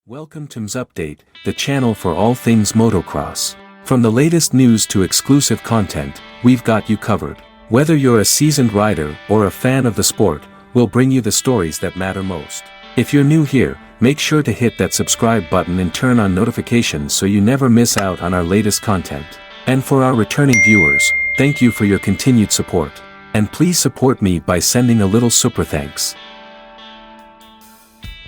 Welcome to MxGP, the channel for all things motocross. From the latest news to exclusive content, we've got you covered. Whether you're a seasoned rider or a fan of the sport, we'll bring you the stories that matter most. If you're new here, make sure to hit that subscribe button and turn on notifications so you never miss out on our latest content. And for our returning viewers, thank you for your continued support. And please support me by sending a little super thanks.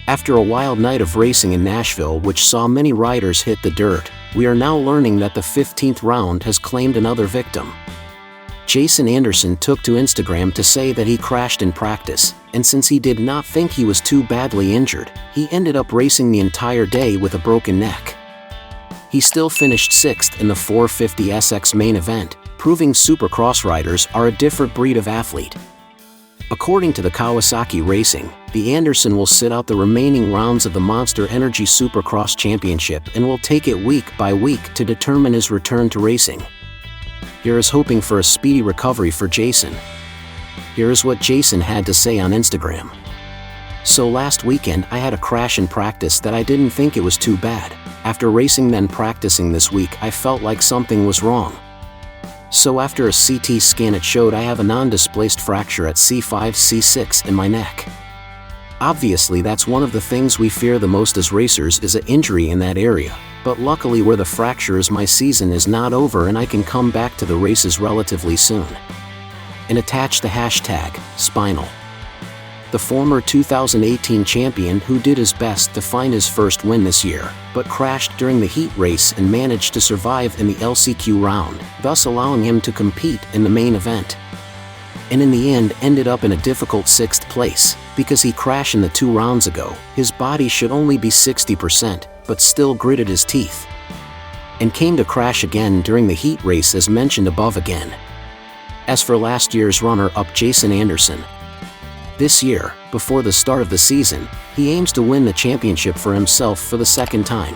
After a wild night of racing in Nashville which saw many riders hit the dirt, we are now learning that the 15th round has claimed another victim. Jason Anderson took to Instagram to say that he crashed in practice, and since he did not think he was too badly injured, he ended up racing the entire day with a broken neck. He still finished 6th in the 450SX main event, proving Supercross riders are a different breed of athlete. According to the Kawasaki Racing, the Anderson will sit out the remaining rounds of the Monsterenergy Supercross Championship and will take it week by week to determine his return to racing. Here is hoping for a speedy recovery for Jason. Here is what Jason had to say on Instagram. So last weekend I had a crash in practice that I didn't think it was too bad. After racing then practicing this week I felt like something was wrong. So after a CT scan it showed I have a non-displaced fracture at C5-C6 in my neck. Obviously that's one of the things we fear the most as racers is an injury in that area, but luckily where the fracture is my season is not over and I can come back to the races relatively soon. And attach the hashtag, Spinal. The former 2018 champion who did his best to find his first win this year, but crashed during the heat race and managed to survive in the LCQ round, thus allowing him to compete in the main event. And in the end ended up in a difficult 6th place, because he crashed in the 2 rounds ago. His body should only be 60%, but still gritted his teeth. And came to crash again during the heat race as mentioned above again. As for last year's runner-up Jason Anderson, this year, before the start of the season, he aims to win the championship for himself for the 2nd time.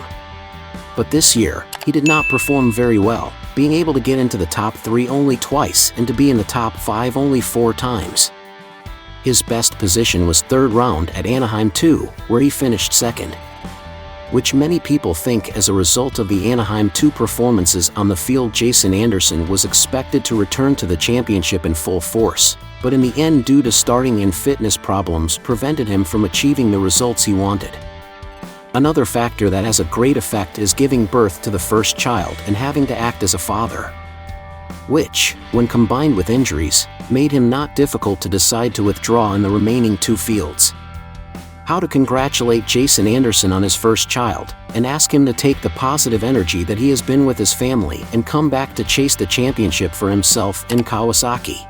But this year, he did not perform very well, being able to get into the top 3 only twice and to be in the top 5 only 4 times. His best position was 3rd round at Anaheim 2, where he finished 2nd. Which many people think as a result of the Anaheim 2 performances on the field Jason Anderson was expected to return to the championship in full force, but in the end due to starting and fitness problems prevented him from achieving the results he wanted. Another factor that has a great effect is giving birth to the first child and having to act as a father. Which, when combined with injuries, made him not difficult to decide to withdraw in the remaining 2 fields. How to congratulate Jason Anderson on his first child, and ask him to take the positive energy that he has been with his family and come back to chase the championship for himself and Kawasaki.